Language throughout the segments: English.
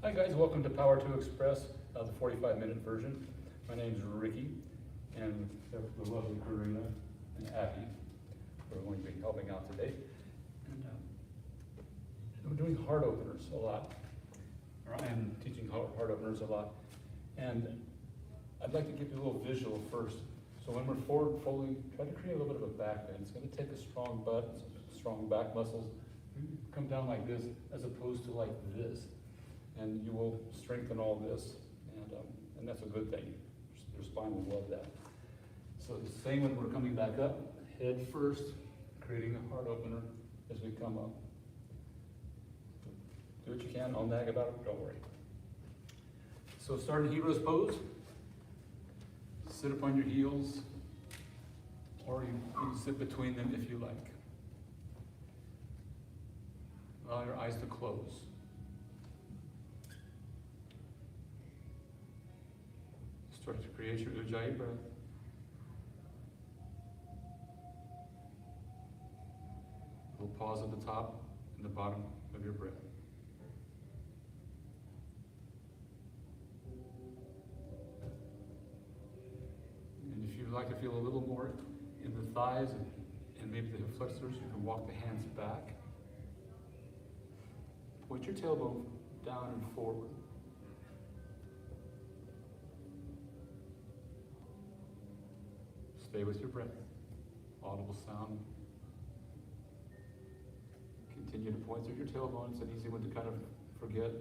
Hi guys, welcome to Power to Express, the 45-minute version. My name is Ricky, and the lovely Karina and Abby are going to be helping out today. And we're doing heart openers a lot. I'm teaching heart openers a lot. And I'd like to give you a little visual first. So when we're forward folding, try to create a little bit of a back bend. It's going to take a strong butt, strong back muscles. Come down like this as opposed to like this. And you will strengthen all this, and that's a good thing. Your spine will love that. So the same when we're coming back up, head first, creating a heart opener as we come up. Do what you can, I'll nag about it, don't worry. So start in hero's pose. Sit up on your heels, or you can sit between them if you like. Allow your eyes to close. Start to create your Ujjayi breath. A little pause at the top and the bottom of your breath. And if you'd like to feel a little more in the thighs and maybe the hip flexors, you can walk the hands back. Point your tailbone down and forward. Stay with your breath. Audible sound. Continue to point through your tailbone. It's an easy one to kind of forget.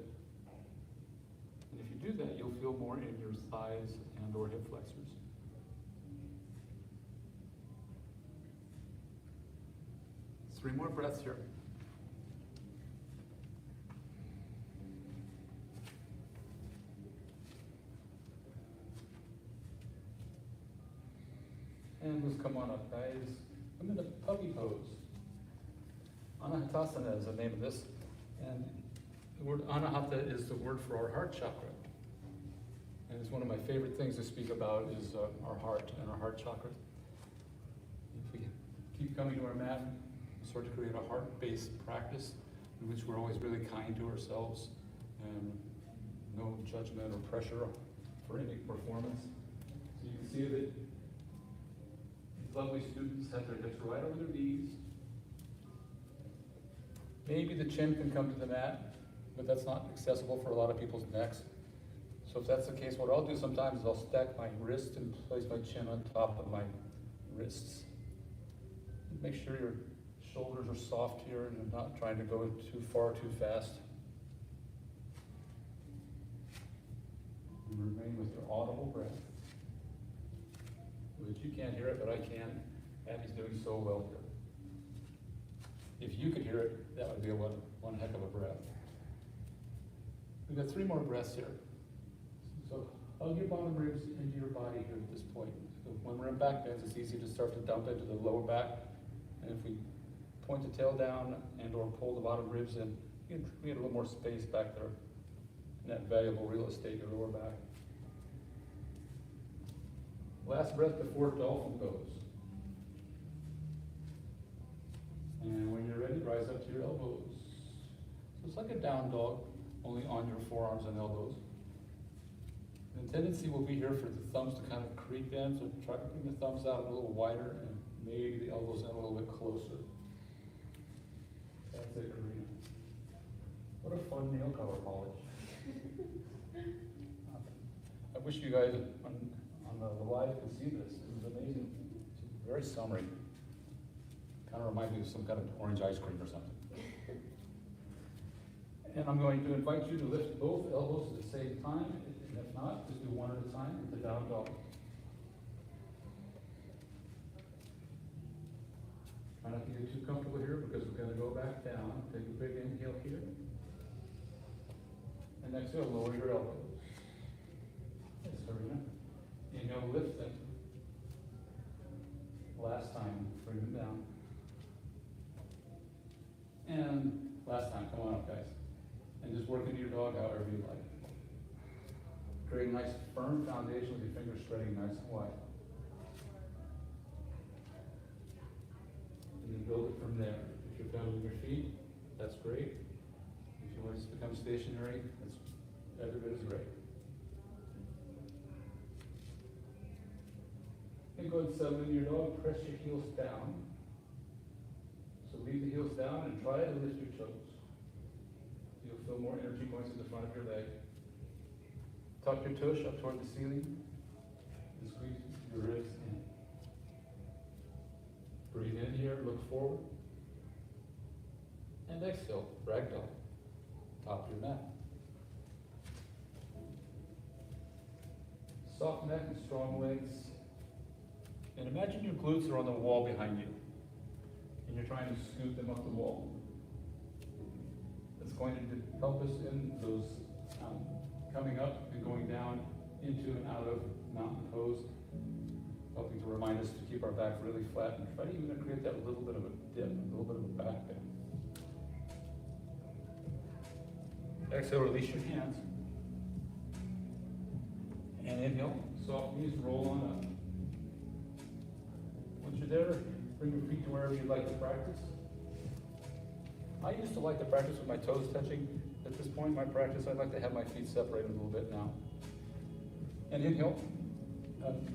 And if you do that, you'll feel more in your thighs and or hip flexors. Three more breaths here. And let's come on up, guys. I'm in a puppy pose. Anahatasana is the name of this. And the word anahata is the word for our heart chakra. And it's one of my favorite things to speak about is our heart and our heart chakra. If we keep coming to our mat, we start to create a heart-based practice in which we're always really kind to ourselves and no judgment or pressure for any performance. So you can see that lovely students have their hips right over their knees. Maybe the chin can come to the mat, but that's not accessible for a lot of people's necks. So if that's the case, what I'll do sometimes is I'll stack my wrists and place my chin on top of my wrists. Make sure your shoulders are soft here and you're not trying to go too far too fast. And remain with your audible breath. Which you can't hear it, but I can. Abby's doing so well here. If you could hear it, that would be one heck of a breath. We've got three more breaths here. So hug your bottom ribs into your body here at this point. So when we're in back bends, it's easy to start to dump into the lower back. And if we point the tail down and or pull the bottom ribs in, you can create a little more space back there in that valuable real estate, your lower back. Last breath before dolphin pose. And when you're ready, rise up to your elbows. So it's like a down dog, only on your forearms and elbows. The tendency will be here for the thumbs to kind of creep in, so try to bring the thumbs out a little wider and maybe the elbows in a little bit closer. That's it, Karina. What a fun nail color polish. I wish you guys on the live could see this. It was amazing. It's very summery. Kind of reminds me of some kind of orange ice cream or something. And I'm going to invite you to lift both elbows at the same time. And if not, just do one at a time with the down dog. Try not to get too comfortable here because we're going to go back down. Take a big inhale here. And exhale, lower your elbows. Yes, Serena. Inhale, lift them. Last time, bring them down. And last time, come on up, guys. And just work into your dog however you like. Create a nice firm foundation with your fingers spreading nice and wide. And then build it from there. If you're found with your feet, that's great. If you want to become stationary, that's Every bit is great. And go ahead and settle in your dog, press your heels down. So leave the heels down and try to lift your toes. You'll feel more energy going to the front of your leg. Tuck your tush up toward the ceiling and squeeze your ribs in. Breathe in here, look forward. And exhale, ragdoll, top of your mat. Soft neck and strong legs. And imagine your glutes are on the wall behind you. And you're trying to scoot them up the wall. It's going to help us in those coming up and going down into and out of mountain pose. Helping to remind us to keep our back really flat and try to even create that little bit of a dip, a little bit of a back bend. Exhale, release your hands. And inhale, soft knees, roll on up. Once you're there, bring your feet to wherever you'd like to practice. I used to like to practice with my toes touching. At this point in my practice, I'd like to have my feet separated a little bit now. And inhale,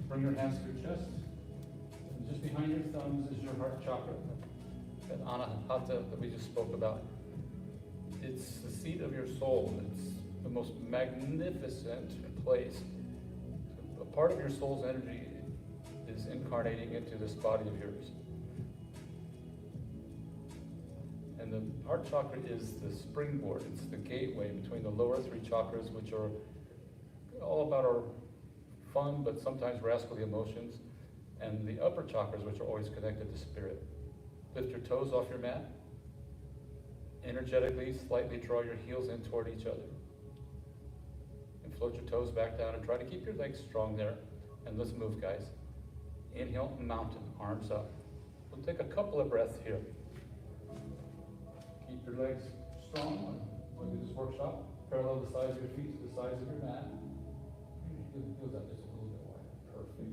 bring your hands to your chest. And just behind your thumbs is your heart chakra, that anahata that we just spoke about. It's the seat of your soul. It's the most magnificent place. A part of your soul's energy is incarnating into this body of yours. And the heart chakra is the springboard. It's the gateway between the lower three chakras, which are all about our fun but sometimes rascally emotions, and the upper chakras, which are always connected to spirit. Lift your toes off your mat. Energetically, slightly draw your heels in toward each other. And float your toes back down and try to keep your legs strong there. And let's move, guys. Inhale, mountain, arms up. We'll take a couple of breaths here. Keep your legs strong. Look at this workshop. Parallel the sides of your feet to the sides of your mat. Heels up just a little bit wider. Perfect.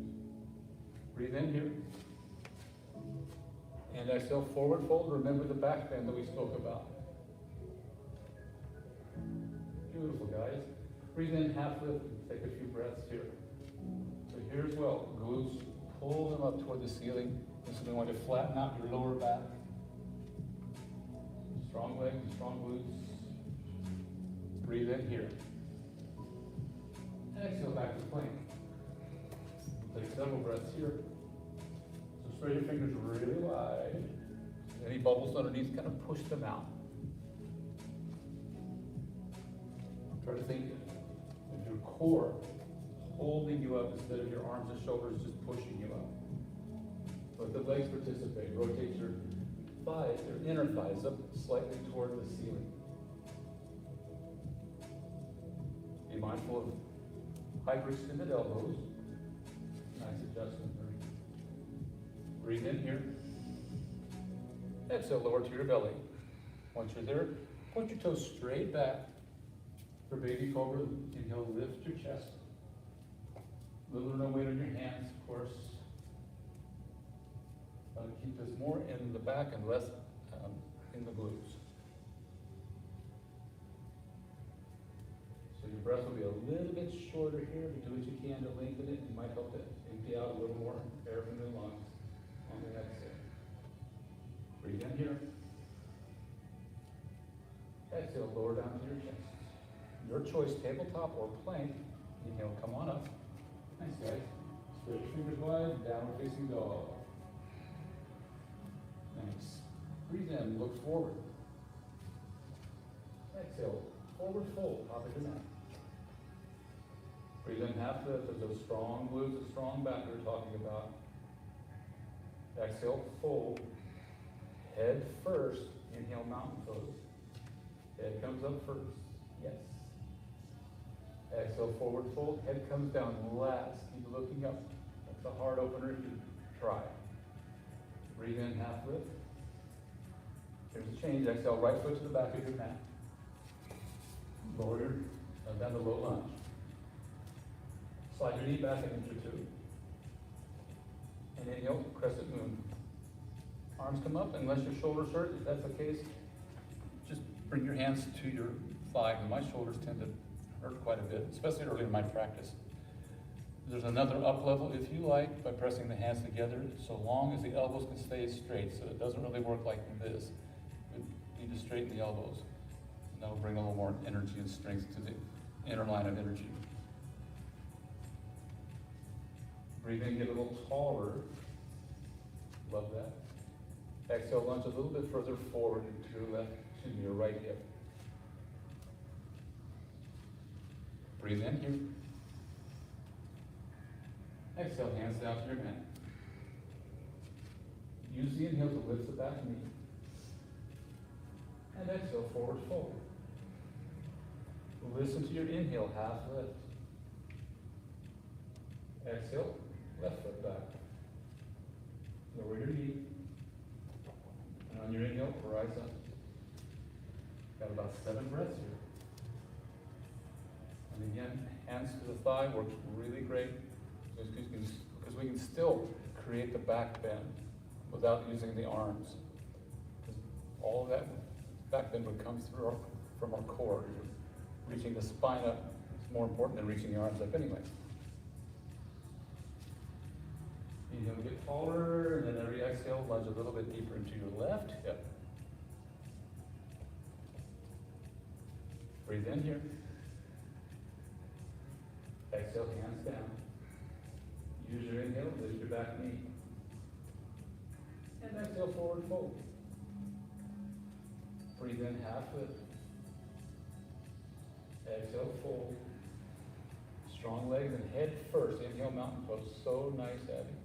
Breathe in here. And exhale, forward fold. Remember the back bend that we spoke about. Beautiful, guys. Breathe in, half lift, and take a few breaths here. So here as well, glutes, pull them up toward the ceiling. This is going to flatten out your lower back. Strong legs, strong glutes. Breathe in here. Exhale, back to plank. Take several breaths here. So spread your fingers really wide. Any bubbles underneath, kind of push them out. Try to think of your core holding you up instead of your arms and shoulders just pushing you up. Let the legs participate. Rotate your thighs, your inner thighs up slightly toward the ceiling. Be mindful of hyperextended elbows. Nice adjustment there. Breathe in here. Exhale, lower to your belly. Once you're there, point your toes straight back. For baby cobra, inhale, lift your chest. Little or no weight on your hands, of course. Keep this more in the back and less in the glutes. So your breath will be a little bit shorter here, but do what you can to lengthen it. You might help to empty out a little more air from the lungs on the exhale. Breathe in here. Exhale, lower down to your chest. Your choice, tabletop or plank. Inhale, come on up. Nice, guys. Spread your fingers wide, downward facing dog. Nice. Breathe in, look forward. Exhale, forward fold, top of your mat. Breathe in, half lift of those strong glutes and strong back we were talking about. Exhale, fold. Head first. Inhale, mountain pose. Head comes up first. Yes. Exhale, forward fold. Head comes down last. Keep looking up. That's a hard opener if you try. Breathe in, half lift. Here's a change. Exhale, right foot to the back of your mat. Lower your, down to low lunge. Slide your knee back an inch or two. And inhale, crescent moon. Arms come up, unless your shoulders hurt. If that's the case, just bring your hands to your thigh. And my shoulders tend to hurt quite a bit, especially early in my practice. There's another up level if you like by pressing the hands together, so long as the elbows can stay straight. So it doesn't really work like this. We need to straighten the elbows. And that'll bring a little more energy and strength to the inner line of energy. Breathe in, get a little taller. Love that. Exhale, lunge a little bit further forward into your right hip. Breathe in here. Exhale, hands down to your mat. Use the inhale to lift the back knee. And exhale, forward fold. Listen to your inhale, half lift. Exhale, left foot back. Lower your knee. And on your inhale, rise up. Got about 7 breaths here. And again, hands to the thigh works really great because we can still create the back bend without using the arms. All of that back bend would come through from our core. Reaching the spine up is more important than reaching the arms up anyway. Inhale, get taller, and then every exhale, lunge a little bit deeper into your left hip. Breathe in here. Exhale, hands down. Use your inhale, lift your back knee. And exhale, forward fold. Breathe in, half lift. Exhale, fold. Strong legs and head first. Inhale, mountain pose. So nice, Abby.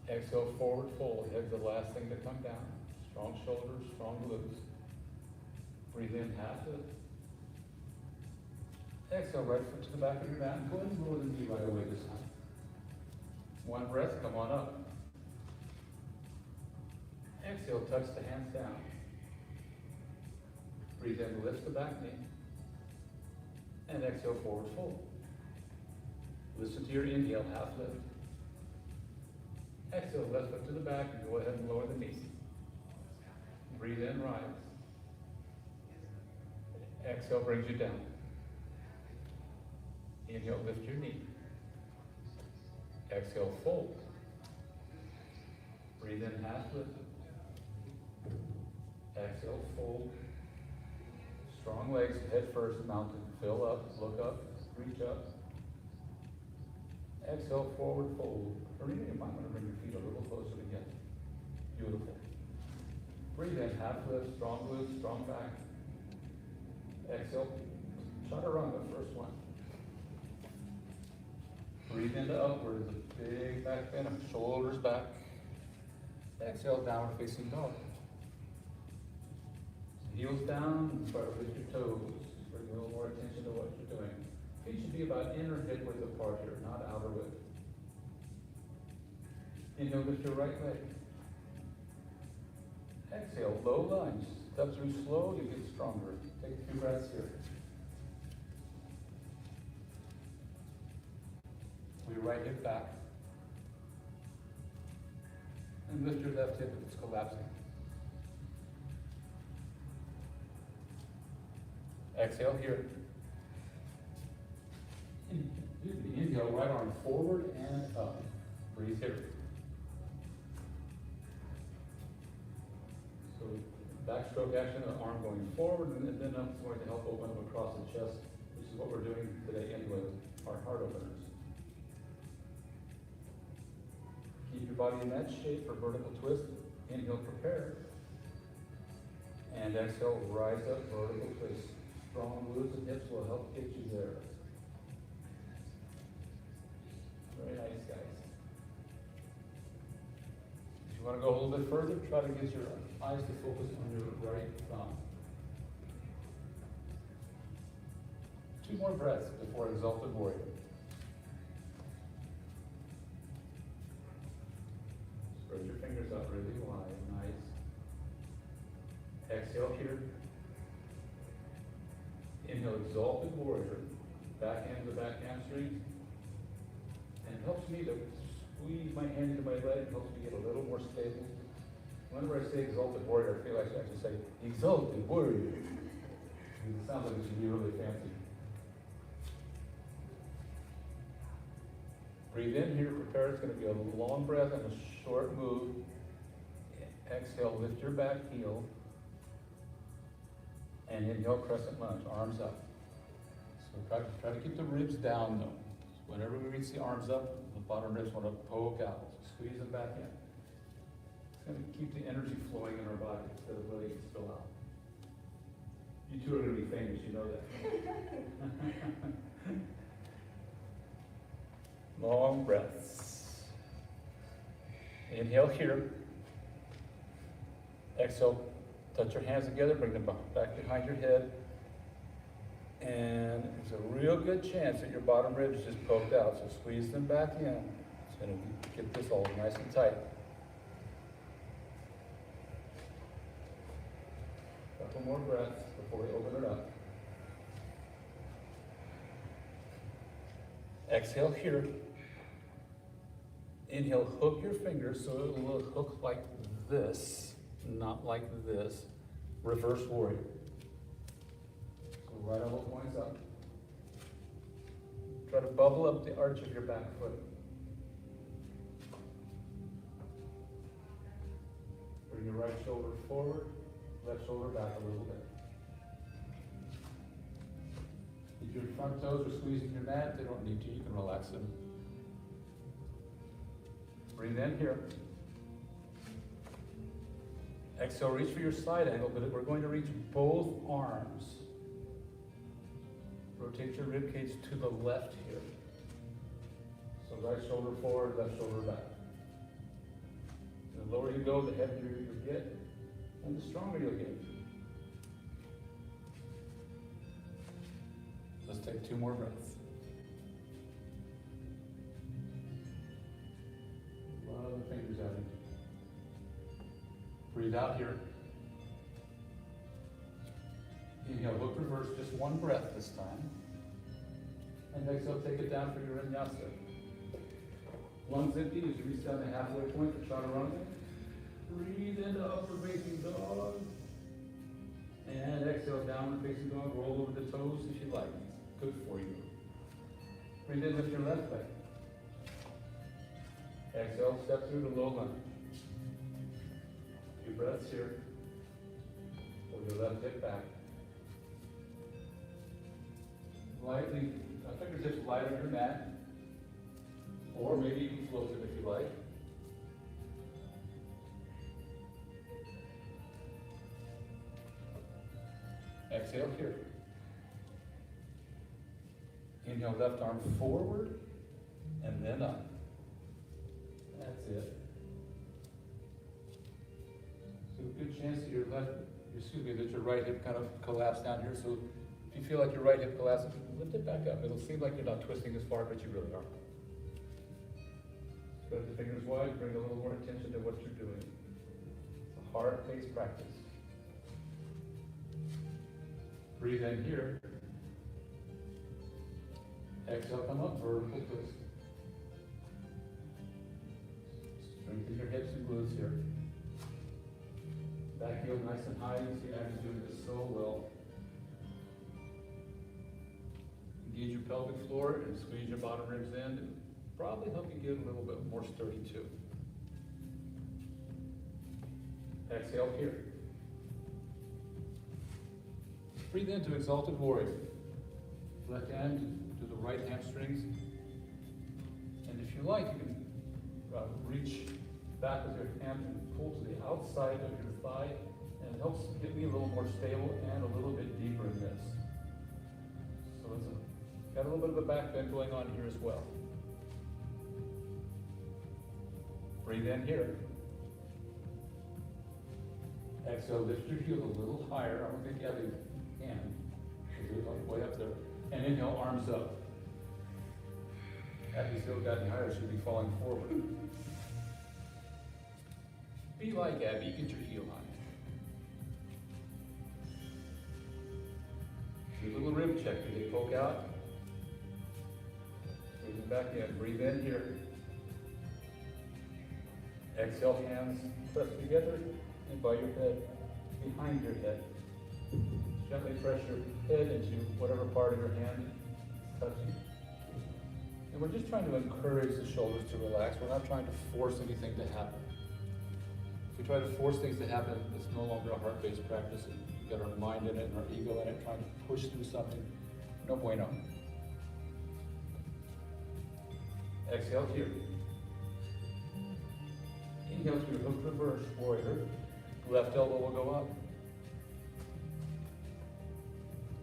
Exhale, forward fold. Head's the last thing to come down. Strong shoulders, strong glutes. Breathe in, half lift. Exhale, right foot to the back of your mat. Go ahead and lower the knee right away this time. One breath, come on up. Exhale, touch the hands down. Breathe in, lift the back knee. And exhale, forward fold. Listen to your inhale, half lift. Exhale, left foot to the back, and go ahead and lower the knee. Breathe in, rise. Exhale, brings you down. Inhale, lift your knee. Exhale, fold. Breathe in, half lift. Exhale, fold. Strong legs, head first, mountain. Fill up, look up, reach up. Exhale, forward fold. Or even you might want to bring your feet a little closer together. Beautiful. Breathe in, half lift, strong glutes, strong back. Exhale, chaturanga, first one. Breathe into upwards, a big back bend, shoulders back. Exhale, downward facing dog. Heels down, and start with your toes. Bring a little more attention to what you're doing. Feet should be about inner hip width apart here, not outer width. Inhale, lift your right leg. Exhale, low lunge. Step through slow, you get stronger. Take a few breaths here. Your right hip back. And lift your left hip if it's collapsing. Exhale here. Inhale, right arm forward and up. Breathe here. So backstroke action, the arm going forward and then up is going to help open up across the chest, which is what we're doing today anyway with our heart openers. Keep your body in that shape for vertical twist. Inhale, prepare. And exhale, rise up, vertical twist. Strong glutes and hips will help get you there. Very nice, guys. If you want to go a little bit further, try to get your eyes to focus on your right thumb. 2 more breaths before Exalted Warrior. Spread your fingers out really wide. Nice. Exhale here. Inhale, Exalted Warrior. Back hand to back hamstring. And it helps me to squeeze my hand into my leg. It helps me get a little more stable. Whenever I say Exalted Warrior, I feel like I should say, Exalted Warrior. It sounds like it should be really fancy. Breathe in here, prepare. It's going to be a long breath and a short move. Exhale, lift your back heel. And inhale, crescent lunge, arms up. So try to keep the ribs down though. So whenever we reach the arms up, the bottom ribs want to poke out. So squeeze them back in. It's going to keep the energy flowing in our body instead of letting it spill out. You two are going to be famous, you know that. Long breaths. Inhale here. Exhale, touch your hands together, bring them back behind your head. And there's a real good chance that your bottom ribs just poked out, so squeeze them back in. It's going to get this all nice and tight. Couple more breaths before we open it up. Exhale here. Inhale, hook your fingers so it will hook like this, not like this. Reverse warrior. So right elbow points up. Try to bubble up the arch of your back foot. Bring your right shoulder forward, left shoulder back a little bit. If your front toes are squeezing your mat, they don't need to. You can relax them. Breathe in here. Exhale, reach for your side angle, but we're going to reach both arms. Rotate your rib cage to the left here. So right shoulder forward, left shoulder back. The lower you go, the heavier you get, and the stronger you'll get. Let's take 2 more breaths. A lot of the fingers out. Breathe out here. Inhale, hook reverse, just 1 breath this time. And exhale, take it down for your vinyasa. Lungs empty as you reach down the halfway point for chaturanga. Breathe into upward facing dog. And exhale, downward facing dog. Roll over the toes if you like. Good for you. Breathe in, lift your left leg. Exhale, step through the low lunge. Few breaths here. Pull your left hip back. Lightly, fingertips light on your mat. Or maybe you can float it if you like. Exhale here. Inhale, left arm forward and then up. That's it. So a good chance that that your right hip kind of collapsed down here. So if you feel like your right hip collapses, lift it back up. It'll seem like you're not twisting as far, but you really are. Spread the fingers wide, bring a little more attention to what you're doing. It's a hard-paced practice. Breathe in here. Exhale, come up, vertical twist. Strengthen your hips and glutes here. Back heel nice and high. You see Abby's doing this so well. Engage your pelvic floor and squeeze your bottom ribs in. And probably help you get a little bit more sturdy too. Exhale here. Breathe into Exalted Warrior. Left hand to the right hamstrings. And if you like, you can reach back with your hand and pull to the outside of your thigh. And it helps get me a little more stable and a little bit deeper in this. So it's got a little bit of a back bend going on here as well. Breathe in here. Exhale, lift your heel a little higher. I don't think Abby can. Way up there. And inhale, arms up. Abby's heel got any higher, she'll be falling forward. Be like Abby, get your heel high. Do a little rib check. Do they poke out? Move it back in. Breathe in here. Exhale, hands press together and by your head, behind your head. Gently press your head into whatever part of your hand touching. And we're just trying to encourage the shoulders to relax. We're not trying to force anything to happen. If we try to force things to happen, it's no longer a heart-based practice. We've got our mind in it and our ego in it, trying to push through something. No bueno. Exhale here. Inhale through hook reverse warrior. Left elbow will go up.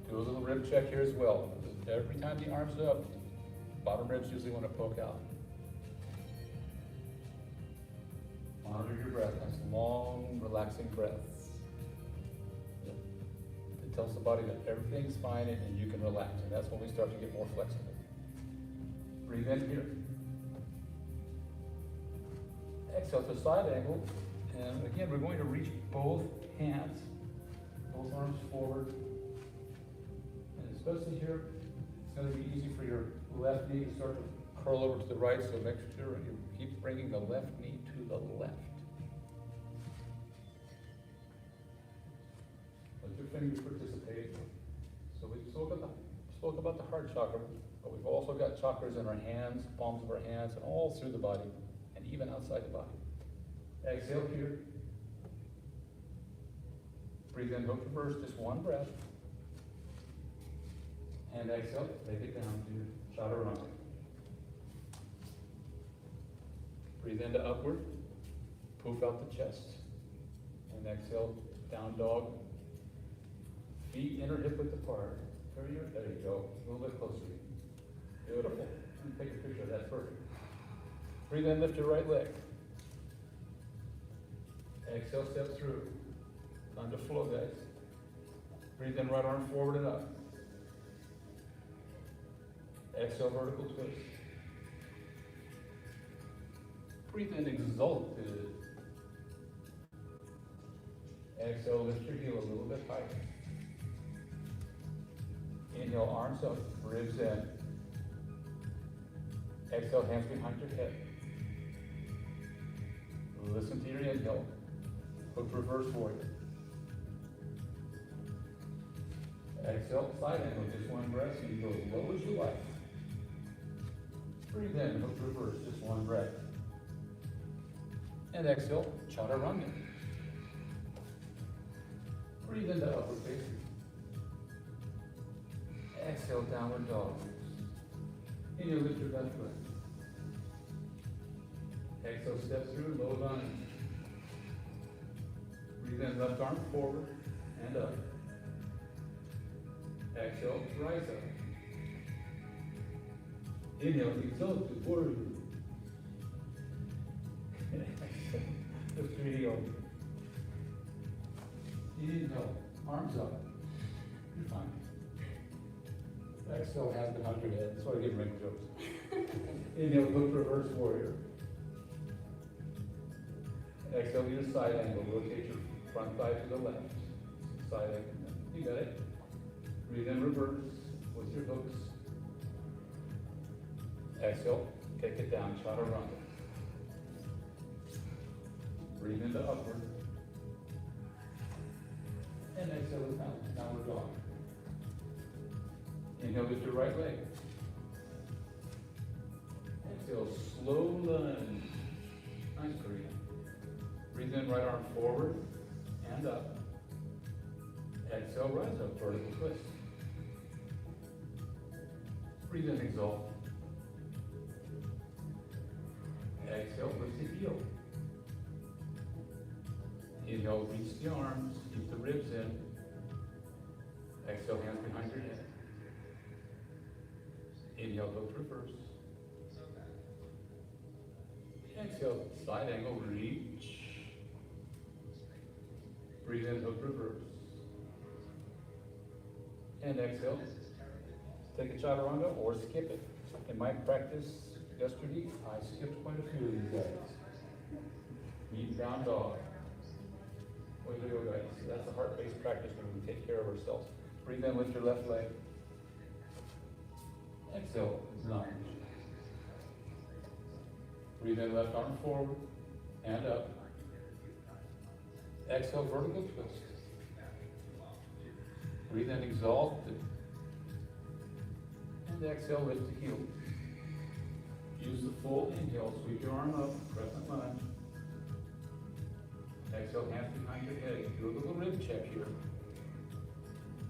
Do a little rib check here as well. Every time the arm's up, bottom ribs usually want to poke out. Monitor your breath. Nice long, relaxing breaths. It tells the body that everything's fine and you can relax. And that's when we start to get more flexible. Breathe in here. Exhale to side angle. And again, we're going to reach both hands, both arms forward. And especially here, it's going to be easy for your left knee to start to curl over to the right, so make sure you keep bringing the left knee to the left. Let your fingers participate. So we spoke about the heart chakra, but we've also got chakras in our hands, palms of our hands, and all through the body, and even outside the body. Exhale here. Breathe in, hook reverse, just one breath. And exhale, take it down to chaturanga. Breathe into upward, poof out the chest. And exhale, down dog. Feet inner hip width apart. There you go. A little bit closer. Beautiful. Take a picture, that's perfect. Breathe in, lift your right leg. Exhale, step through. Time to flow, guys. Breathe in, right arm forward and up. Exhale, vertical twist. Breathe in, exalted. Exhale, lift your heel a little bit higher. Inhale, arms up, ribs in. Exhale, hands behind your head. Listen to your inhale. Hook reverse warrior. Exhale, side angle, just one breath, so you go as low as you like. Breathe in, hook reverse, just one breath. And exhale, chaturanga. Breathe into upward facing. Exhale, downward dog. Inhale, lift your left leg. Exhale, step through, low lunge. Breathe in, left arm forward and up. Exhale, rise up. Inhale, Exalted Warrior. Lift your heel. Inhale, arms up. You're fine. Exhale, hands behind your head. That's why I give ring jokes. Inhale, hook reverse warrior. Exhale, to your side angle. Rotate your front thigh to the left. Side angle. You got it. Breathe in reverse with your hooks. Exhale, take it down, chaturanga. Breathe into upward. And exhale down, downward dog. Inhale, lift your right leg. Exhale, slow lunge. Nice breathe. Breathe in, right arm forward and up. Exhale, rise up, vertical twist. Breathe in, exalt. Exhale, lift the heel. Inhale, reach the arms, keep the ribs in. Exhale, hands behind your head. Inhale, hook reverse. Exhale, side angle, reach. Breathe in, hook reverse. And exhale. Take a chaturanga or skip it. In my practice yesterday, I skipped quite a few of these guys. Meet down dog. Way to go, guys. That's a heart-based practice when we take care of ourselves. Breathe in, lift your left leg. Exhale, lunge. Breathe in, left arm forward and up. Exhale, vertical twist. Breathe in, exalted. And exhale, lift the heel. Use the full inhale, sweep your arm up, crescent lunge. Exhale, hands behind your head. Do a little rib check here.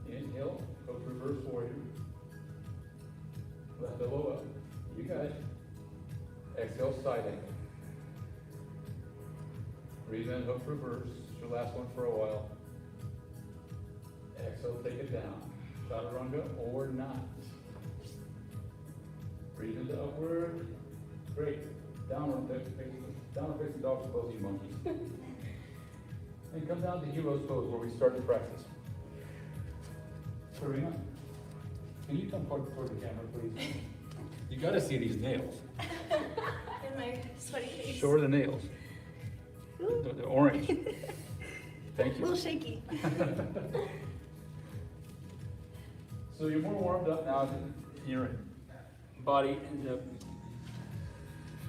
Inhale, hook reverse warrior. Left elbow up. You got it. Exhale, side angle. Breathe in, hook reverse. It's your last one for a while. Exhale, take it down. Chaturanga or not. Breathe into upward. Great. Downward facing dog for both you monkeys. And come down to hero's pose where we start to practice. Karina, can you come toward the camera, please? You got to see these nails. In my sweaty face. Show her the nails. The orange. Thank you. A little shaky. So you're more warmed up now in your body. And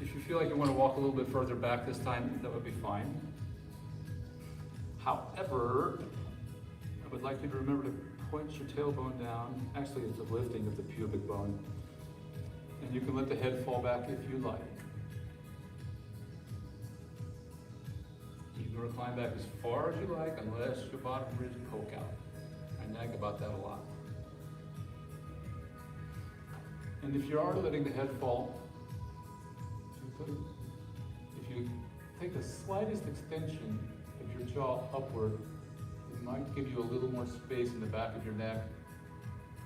if you feel like you want to walk a little bit further back this time, that would be fine. However, I would like you to remember to point your tailbone down. Actually, it's a lifting of the pubic bone. And you can let the head fall back if you like. You can recline back as far as you like unless your bottom ribs poke out. I nag about that a lot. And if you are letting the head fall, if you take the slightest extension of your jaw upward, it might give you a little more space in the back of your neck,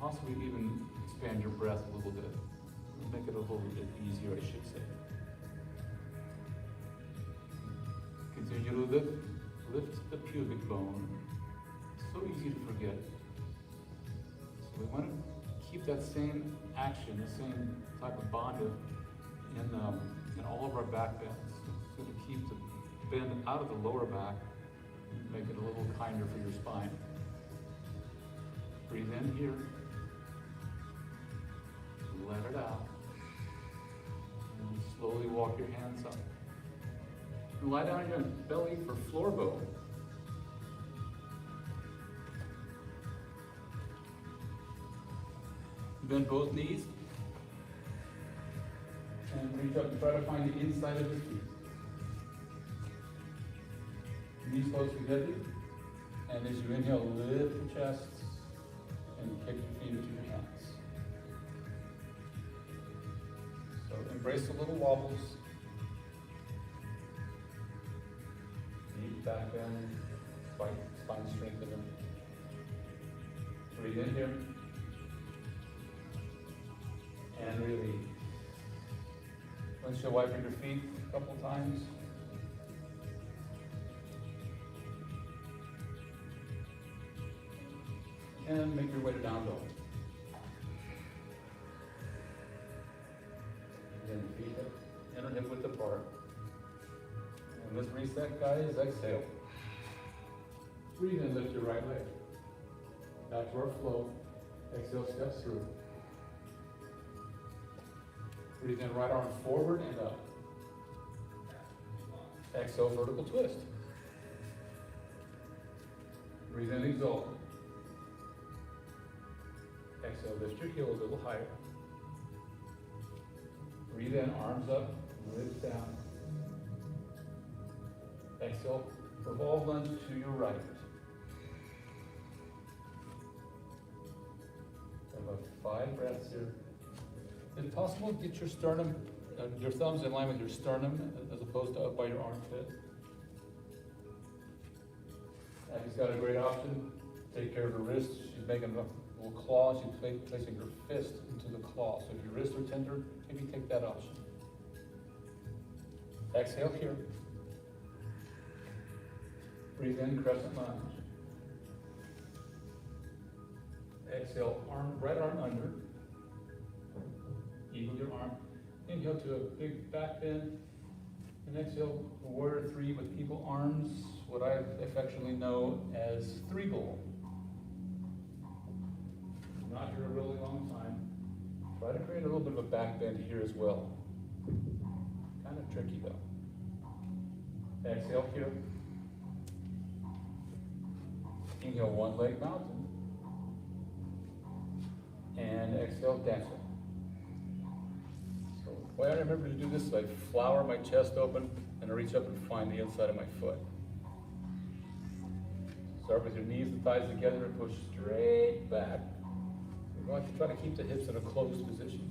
possibly even expand your breath a little bit. Make it a little bit easier, I should say. Continue to lift the pubic bone. It's so easy to forget. So we want to keep that same action, the same type of bandha in all of our back bends. It's going to keep the bend out of the lower back, make it a little kinder for your spine. Breathe in here. Let it out. And slowly walk your hands up. And lie down on your belly for floor bow. Bend both knees. And reach up and try to find the inside of the feet. Knees close together. And as you inhale, lift the chest and kick your feet into your hands. So embrace the little wobbles. Deep back bend, spine strengthener. Breathe in here. And release. Windshield wiper your feet a couple times. And make your way to down dog. Again, feet inner hip width apart. And this reset, guys, exhale. Breathe in, lift your right leg. Back to our flow. Exhale, steps through. Breathe in, right arm forward and up. Exhale, vertical twist. Breathe in, exalt. Exhale, lift your heel a little higher. Breathe in, arms up, lift down. Exhale, revolve lunge to your right. About 5 breaths here. If possible, get your sternum, your thumbs in line with your sternum as opposed to up by your armpit. Abby's got a great option. Take care of her wrist. She's making a little claw. She's placing her fist into the claw. So if your wrists are tender, maybe take that option. Exhale here. Breathe in, crescent lunge. Exhale, right arm under. Eagle your arm. Inhale to a big back bend. And exhale, warrior 3 with eagle arms, what I affectionately know as 3-ball. Not here a really long time. Try to create a little bit of a back bend here as well. Kind of tricky though. Exhale here. Inhale, one leg mountain. exhale, dance it. So the way I remember to do this is I flower my chest open and I reach up and find the inside of my foot. Start with your knees and thighs together and push straight back. You're going to try to keep the hips in a closed position.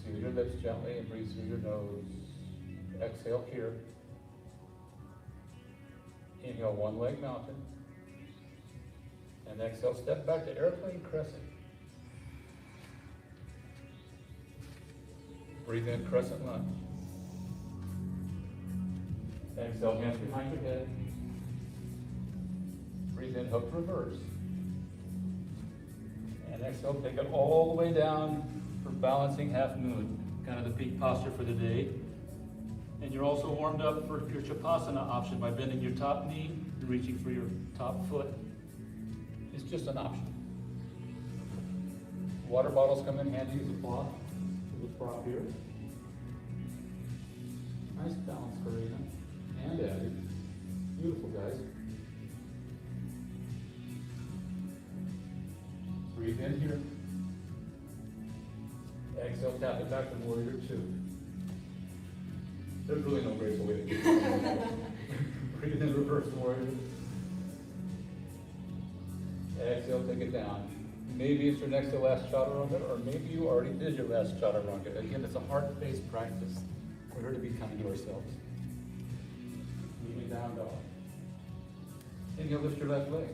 Seal your lips gently and breathe through your nose. Exhale here. Inhale, one leg mountain. And exhale, step back to airplane crescent. Breathe in, crescent lunge. Exhale, hands behind your head. Breathe in, hook reverse. And exhale, take it all the way down for balancing half moon. Kind of the peak posture for the day. And you're also warmed up for your Chapasana option by bending your top knee and reaching for your top foot. It's just an option. Water bottles come in handy as a block. Little prop here. Nice balance, Karina. And Abby. Beautiful, guys. Breathe in here. Exhale, tap it back to Warrior 2. There's really no graceful way to do it. Breathe in, reverse Warrior. Exhale, take it down. Maybe it's your next to last chaturanga, or maybe you already did your last chaturanga. Again, it's a heart-based practice. We're here to be kind to ourselves. Moving down, dog. Inhale, lift your left leg.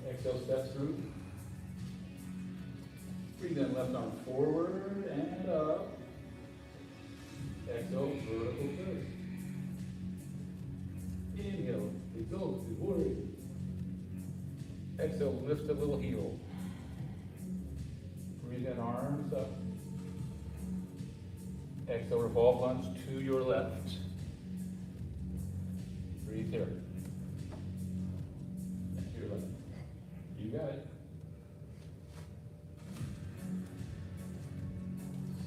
Exhale, step through. Breathe in, left arm forward and up. Exhale, vertical twist. Inhale, Exalted Warrior. Exhale, lift a little heel. Breathe in, arms up. Exhale, revolve lunge to your left. Breathe here. And to your left. You got it.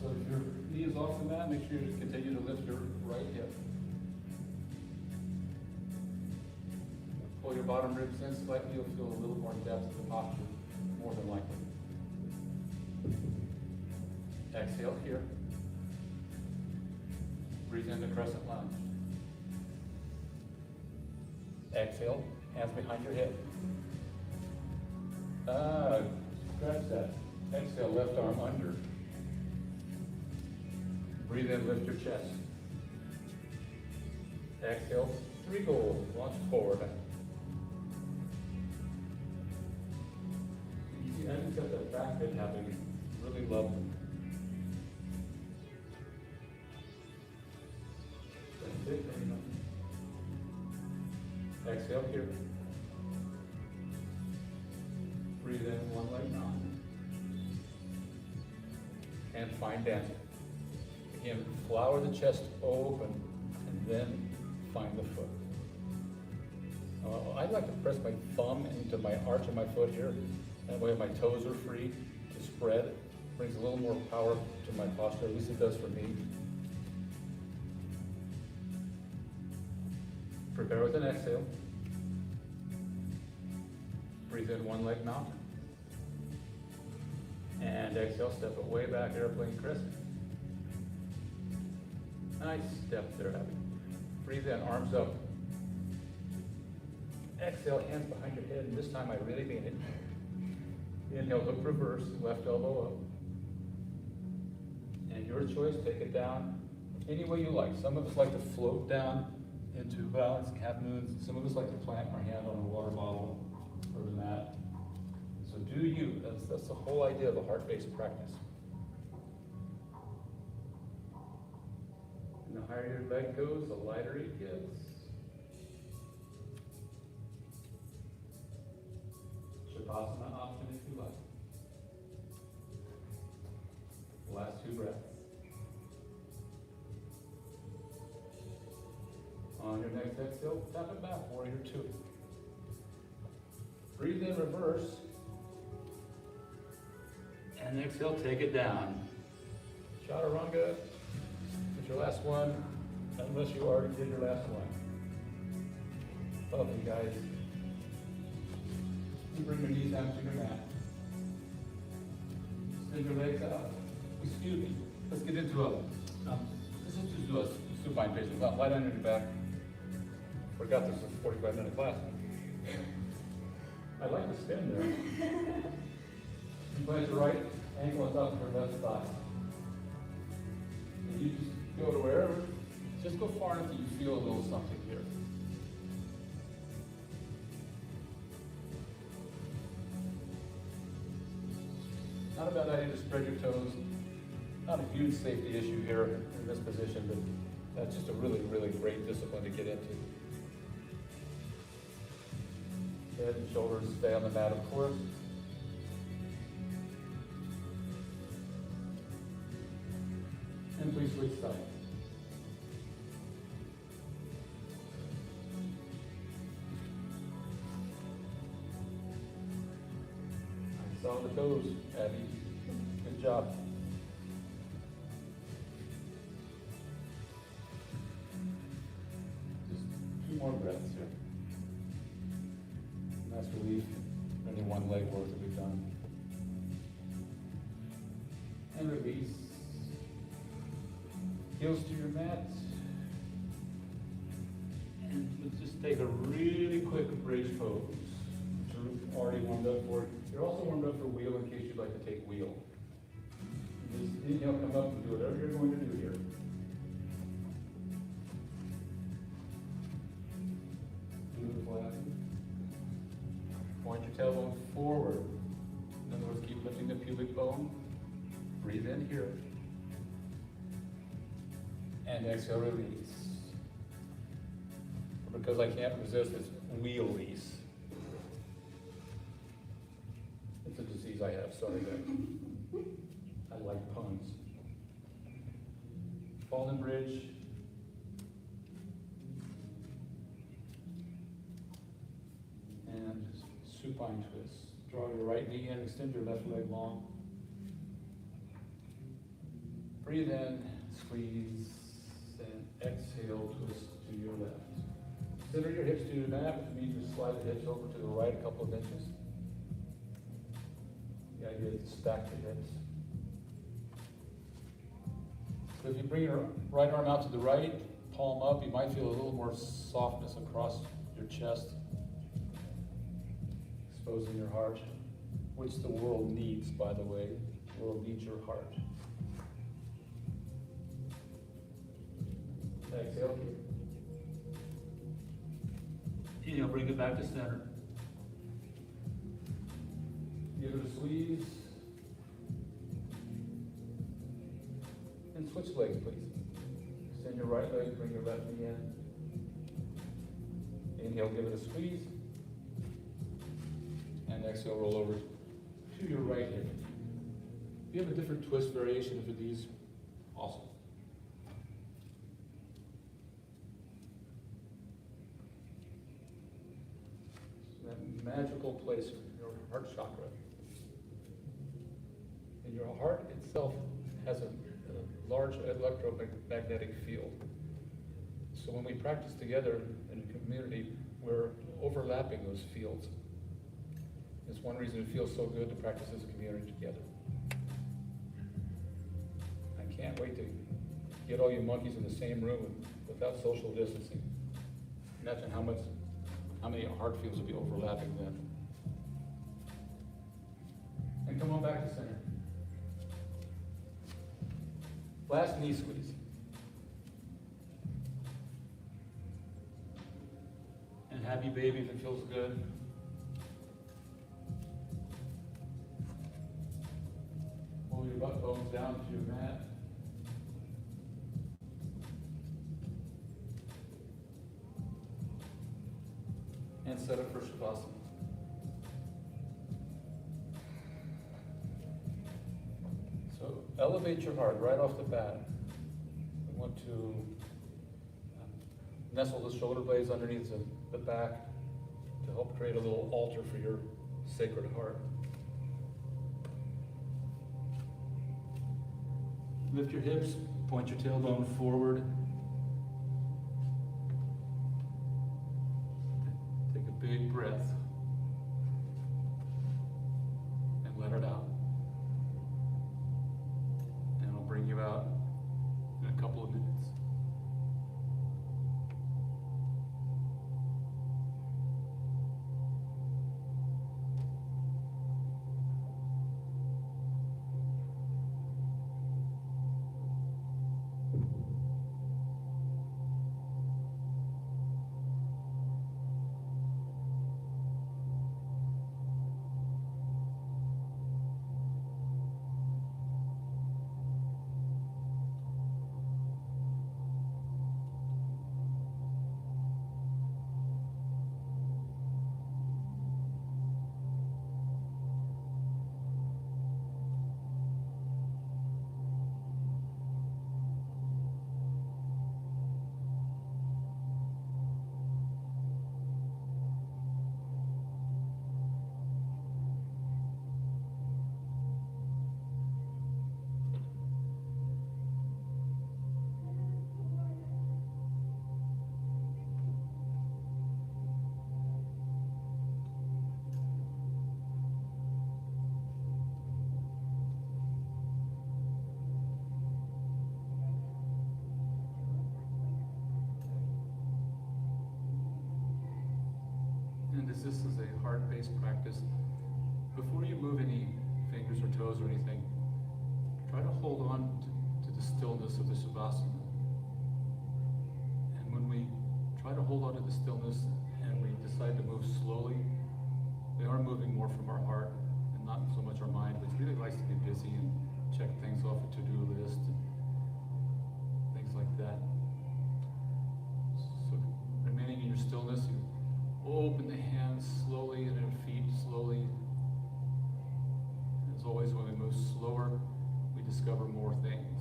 So if your knee is off the mat, make sure you continue to lift your right hip. Pull your bottom ribs in slightly, you'll feel a little more depth to the posture, more than likely. Exhale here. Breathe into crescent lunge. Exhale, hands behind your head. Scratch that. Exhale, left arm under. Breathe in, lift your chest. Exhale, three goals, launch forward. You see, I just got that back bend happening. Really lovely. That's it, Karina. Exhale here. Breathe in, one leg down. And find dancing. Again, flower the chest open, and then find the foot. I'd like to press my thumb into my arch of my foot here. That way my toes are free to spread. Brings a little more power to my posture, at least it does for me. Prepare with an exhale. Breathe in, one leg mountain. And exhale, step it way back, airplane crescent. Nice step there, Abby. Breathe in, arms up. Exhale, hands behind your head, and this time I really mean it. Inhale, hook reverse, left elbow up. And your choice, take it down any way you like. Some of us like to float down into balance, half moons. Some of us like to plant our hand on a water bottle or the mat. So do you. That's the whole idea of a heart-based practice. And the higher your leg goes, the lighter it gets. Shavasana option if you like. Last two breaths. On your next exhale, tap it back, Warrior 2. Breathe in, reverse. And exhale, take it down. Chaturanga. It's your last one, unless you already did your last one. Lovely, guys. You bring your knees down to your mat. Send your legs out. Excuse me. Let's get into let's just do a supine patient. Lie down on your back. Forgot this was a 45-minute class. I'd like to stand there. You place your right ankle on top of your left thigh. And you just go to wherever. Just go far enough that you feel a little something here. Not a bad idea to spread your toes. Not a huge safety issue here in this position, but that's just a really, really great discipline to get into. Head and shoulders stay on the mat, of course. And please switch sides. I saw the toes, Abby. Good job. Just 2 more breaths here. Nice relief. Only one leg worth that we've done. And release. Heels to your mat. And let's just take a really quick bridge pose. You're already warmed up for it. You're also warmed up for wheel in case you'd like to take wheel. Just inhale, come up and do whatever you're going to do here. Beautiful. Point your tailbone forward. In other words, keep lifting the pubic bone. Breathe in here. And exhale, release. Because I can't resist, it's wheel-lease. It's a disease I have, sorry guys. I like puns. Fallen bridge. And supine twist. Draw your right knee in, extend your left leg long. Breathe in, squeeze, and exhale, twist to your left. Center your hips to your mat, which means you slide the hips over to the right a couple of inches. The idea is to stack the hips. So if you bring your right arm out to the right, palm up, you might feel a little more softness across your chest, exposing your heart, which the world needs, by the way. The world needs your heart. Exhale. Inhale, bring it back to center. Give it a squeeze. And switch legs, please. Extend your right leg, bring your left knee in. Inhale, give it a squeeze. And exhale, roll over to your right hip. If you have a different twist variation for these, awesome. That magical place in your heart chakra. And your heart itself has a large electromagnetic field. So when we practice together in a community, we're overlapping those fields. It's one reason it feels so good to practice as a community together. I can't wait to get all you monkeys in the same room without social distancing. Imagine how many heart fields will be overlapping then. And come on back to center. Last knee squeeze. And happy baby if it feels good. Pull your butt bones down to your mat. And set up for Shavasana. So elevate your heart right off the bat. We want to nestle the shoulder blades underneath the back to help create a little altar for your sacred heart. Lift your hips, point your tailbone forward. Take a big breath. because this is a heart-based practice, before you move any fingers or toes or anything, try to hold on to the stillness of the Shavasana. And when we try to hold on to the stillness and we decide to move slowly, we are moving more from our heart and not so much our mind, which really likes to be busy and check things off a to-do list and things like that. So remaining in your stillness, you open the hands slowly and your feet slowly. As always, when we move slower, we discover more things.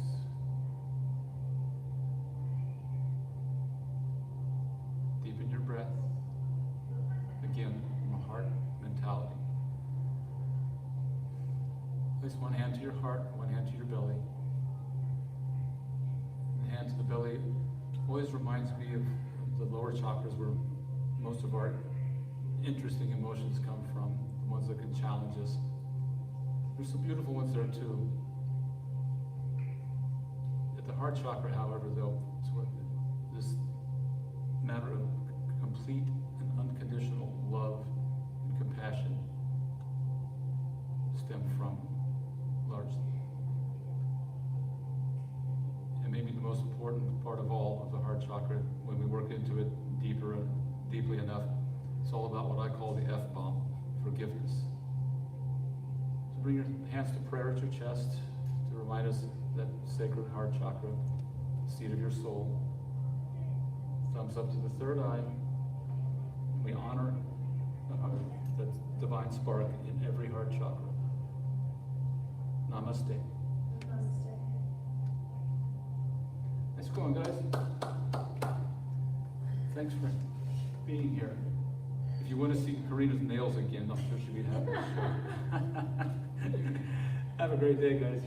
Deepen your breath. Again, from a heart mentality. Place one hand to your heart, one hand to your belly. And the hand to the belly always reminds me of the lower chakras where most of our interesting emotions come from, the ones that can challenge us. There's some beautiful ones there too. At the heart chakra, however, though, it's what this matter of complete and unconditional love and compassion stem from, largely. And maybe the most important part of all of the heart chakra, when we work into it deeply enough, it's all about what I call the F-bomb, forgiveness. So bring your hands to prayer at your chest to remind us that sacred heart chakra, seat of your soul. Thumbs up to the third eye. And we honor that divine spark in every heart chakra. Namaste. Namaste. Nice going, guys. Thanks for being here. If you want to see Karina's nails again, I'm sure she'll be happy. Have a great day, guys.